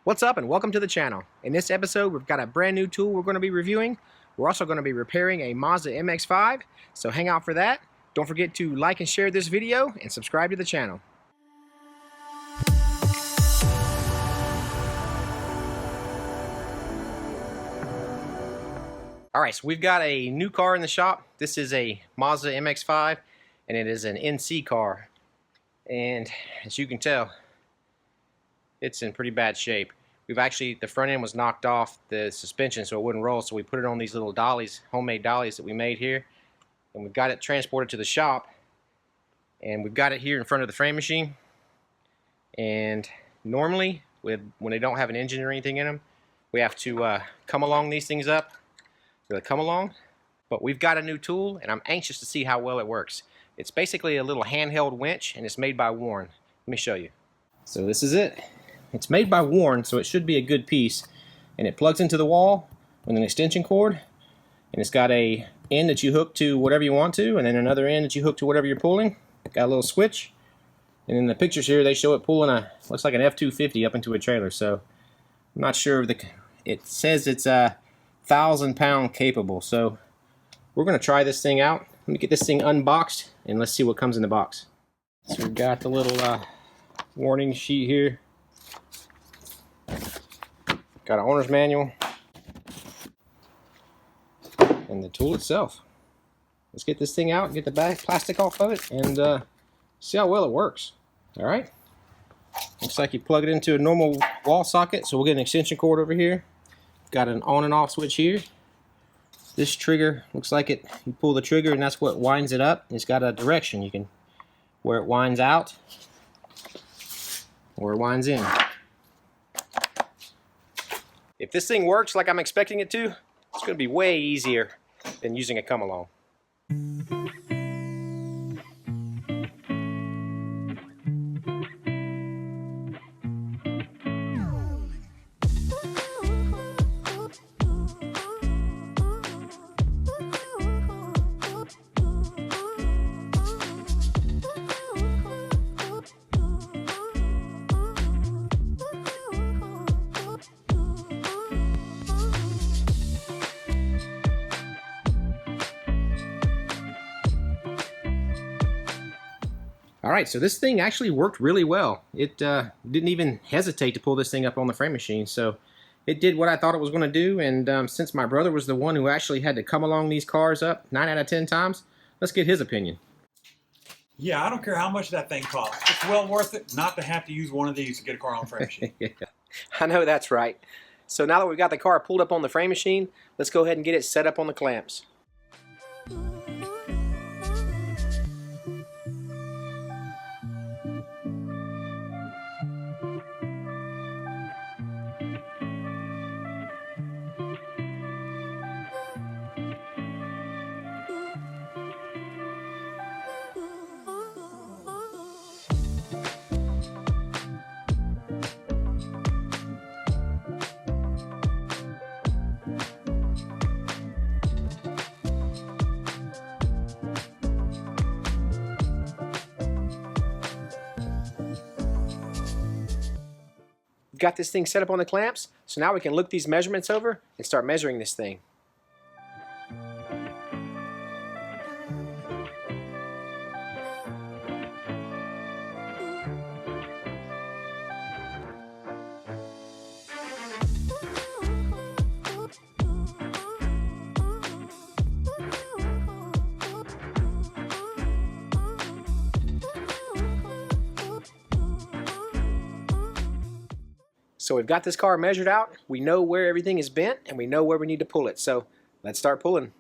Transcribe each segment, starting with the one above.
What's up and welcome to the channel. In this episode we've got a brand new tool we're going to be reviewing. We're also going to be repairing a Mazda MX5, so hang out for that. Don't forget to like and share this video and subscribe to the channel. Alright, so we've got a new car in the shop. This is a Mazda MX5 and it is an NC car. And as you can tell, it's in pretty bad shape. The front end was knocked off the suspension so it wouldn't roll, so we put it on these little dollies, homemade dollies that we made here, and we've got it transported to the shop, and we've got it here in front of the frame machine. And normally when they don't have an engine or anything in them, we have to come along these things up. So they come along, but we've got a new tool and I'm anxious to see how well it works. It's basically a little handheld winch and it's made by Warren. Let me show you. So this is it. It's made by Warren, so it should be a good piece, and it plugs into the wall with an extension cord, and it's got a end that you hook to whatever you want to, and then another end that you hook to whatever you're pulling. Got a little switch, and in the pictures here they show it pulling looks like an F-250 up into a trailer. So I'm not sure it says it's 1,000-pound capable, so we're gonna try this thing out. Let me get this thing unboxed and let's see what comes in the box. So we've got the little warning sheet here. Got an owner's manual and the tool itself. Let's get this thing out and get the back plastic off of it and see how well it works. Alright, looks like you plug it into a normal wall socket, so we'll get an extension cord over here. Got an on and off switch here. This trigger looks like you pull the trigger and that's what winds it up. It's got a direction, you can where it winds out or it winds in. If this thing works like I'm expecting it to, it's going to be way easier than using a come-along. Alright, so this thing actually worked really well. It didn't even hesitate to pull this thing up on the frame machine, so it did what I thought it was going to do. And since my brother was the one who actually had to come along these cars up 9 out of 10 times, let's get his opinion. Yeah, I don't care how much that thing costs. It's well worth it not to have to use one of these to get a car on the frame machine. Yeah, I know that's right. So now that we've got the car pulled up on the frame machine, let's go ahead and get it set up on the clamps. Got this thing set up on the clamps, so now we can look these measurements over and start measuring this thing. So we've got this car measured out, we know where everything is bent, and we know where we need to pull it. So let's start pulling.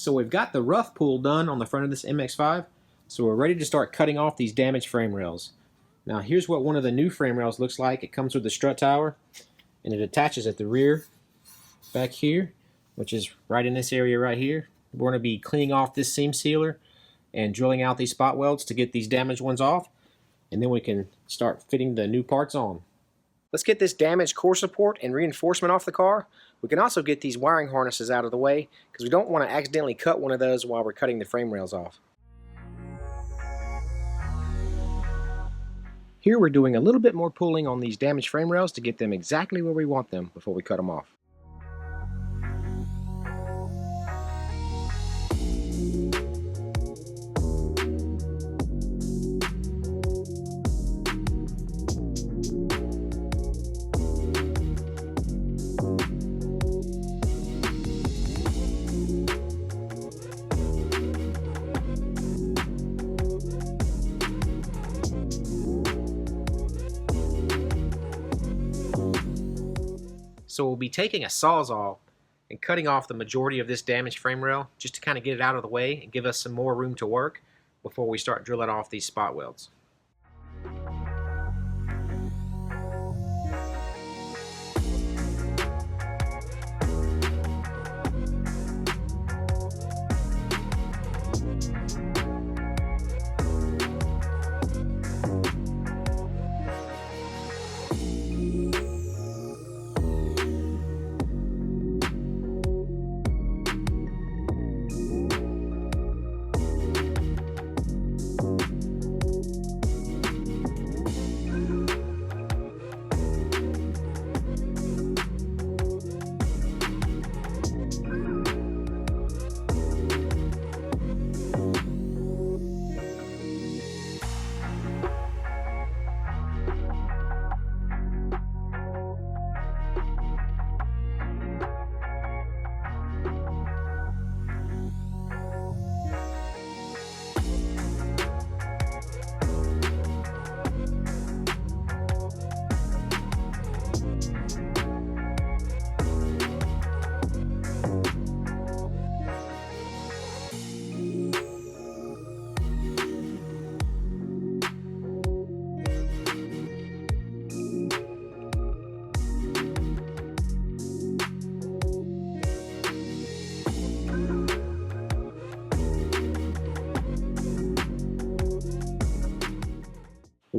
So we've got the rough pull done on the front of this MX5, so we're ready to start cutting off these damaged frame rails. Now here's what one of the new frame rails looks like. It comes with the strut tower, and it attaches at the rear back here, which is right in this area right here. We're going to be cleaning off this seam sealer and drilling out these spot welds to get these damaged ones off, and then we can start fitting the new parts on. Let's get this damaged core support and reinforcement off the car. We can also get these wiring harnesses out of the way because we don't want to accidentally cut one of those while we're cutting the frame rails off. Here we're doing a little bit more pulling on these damaged frame rails to get them exactly where we want them before we cut them off. So we'll be taking a Sawzall and cutting off the majority of this damaged frame rail just to kind of get it out of the way and give us some more room to work before we start drilling off these spot welds.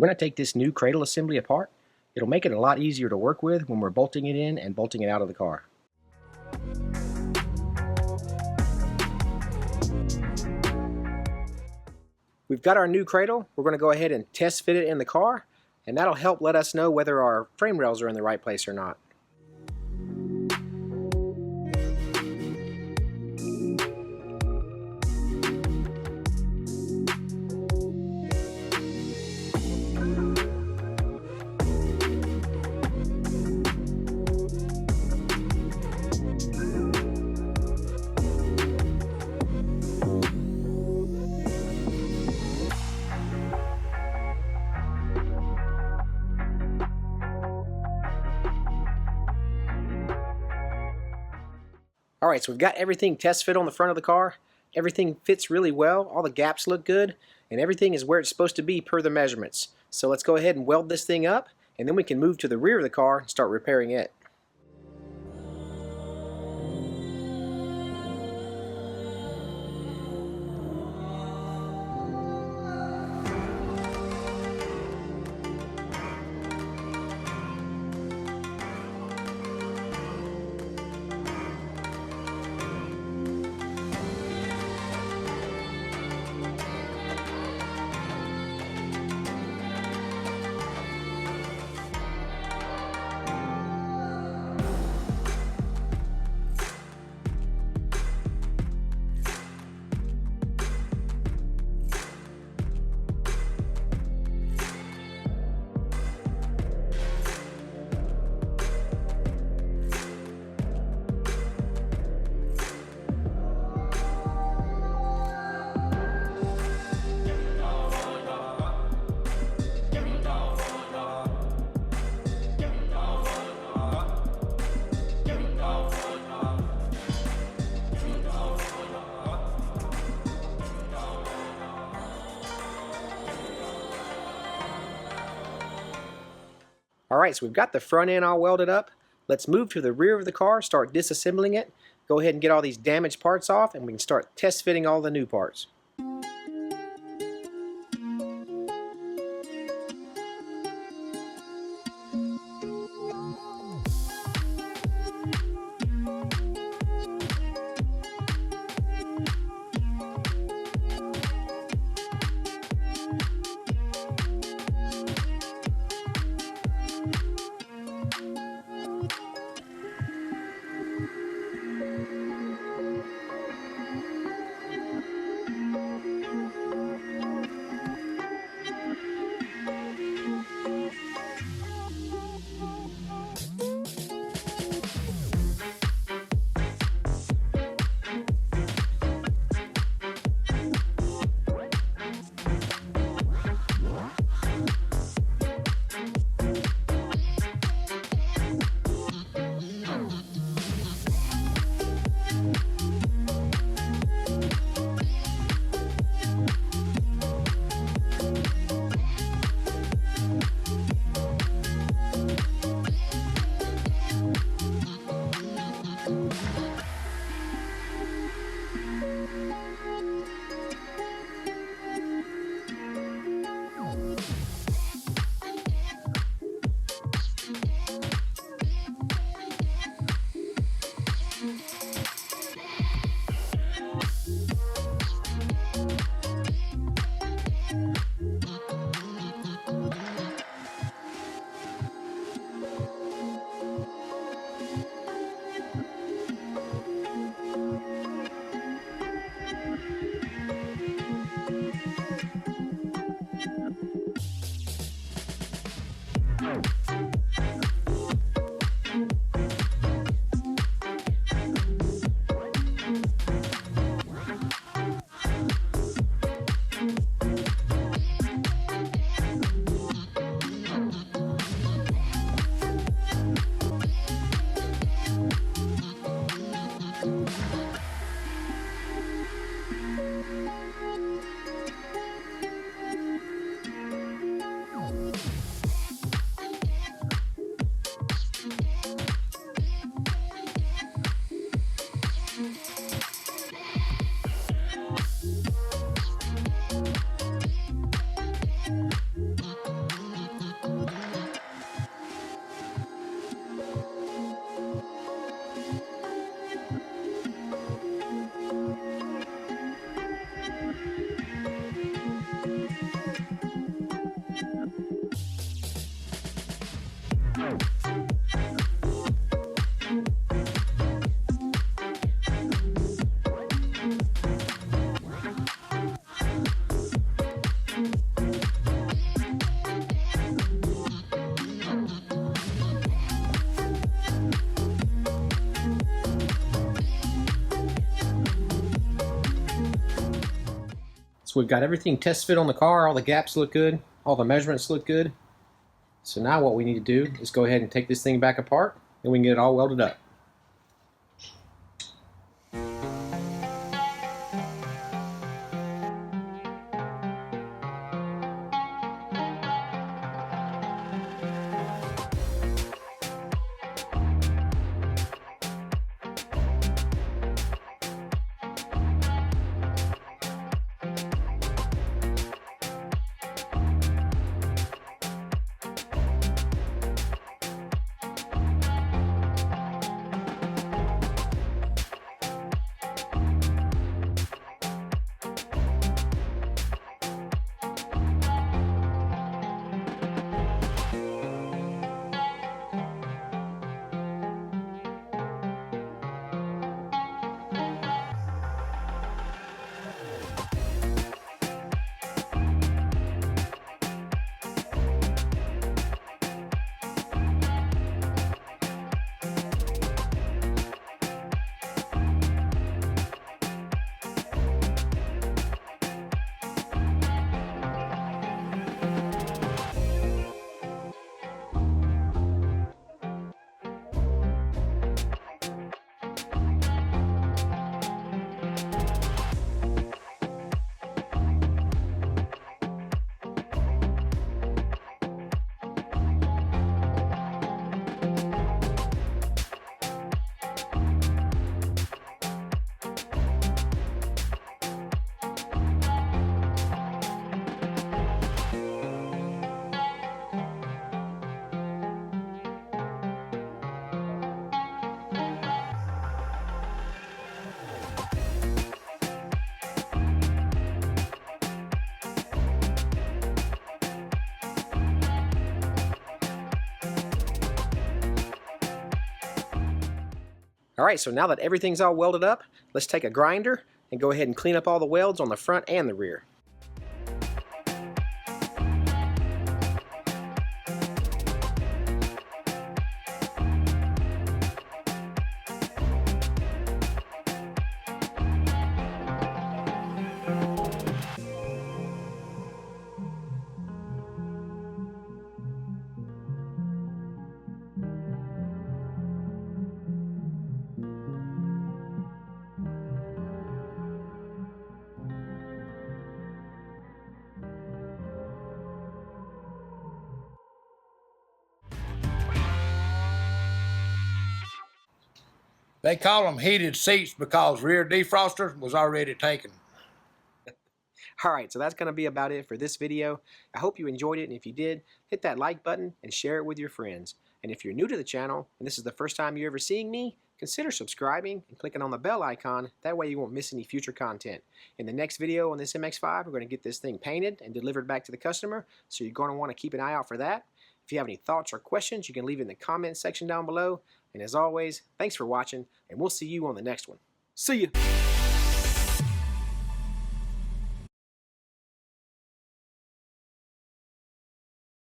We're going to take this new cradle assembly apart. It'll make it a lot easier to work with when we're bolting it in and bolting it out of the car. We've got our new cradle. We're going to go ahead and test fit it in the car, and that'll help let us know whether our frame rails are in the right place or not. Alright, so we've got everything test fit on the front of the car. Everything fits really well, all the gaps look good, and everything is where it's supposed to be per the measurements. So let's go ahead and weld this thing up, and then we can move to the rear of the car and start repairing it. Alright, so we've got the front end all welded up. Let's move to the rear of the car, start disassembling it. Go ahead and get all these damaged parts off, and we can start test fitting all the new parts. So we've got everything test fit on the car, all the gaps look good, all the measurements look good. So now what we need to do is go ahead and take this thing back apart, and we can get it all welded up. Alright, so now that everything's all welded up, let's take a grinder and go ahead and clean up all the welds on the front and the rear. They call them heated seats because rear defroster was already taken. Alright, so that's going to be about it for this video. I hope you enjoyed it, and if you did, hit that like button and share it with your friends. And if you're new to the channel, and this is the first time you're ever seeing me, consider subscribing and clicking on the bell icon. That way you won't miss any future content. In the next video on this MX5, we're going to get this thing painted and delivered back to the customer, so you're going to want to keep an eye out for that. If you have any thoughts or questions, you can leave it in the comment section down below. And as always, thanks for watching, and we'll see you on the next one. See ya!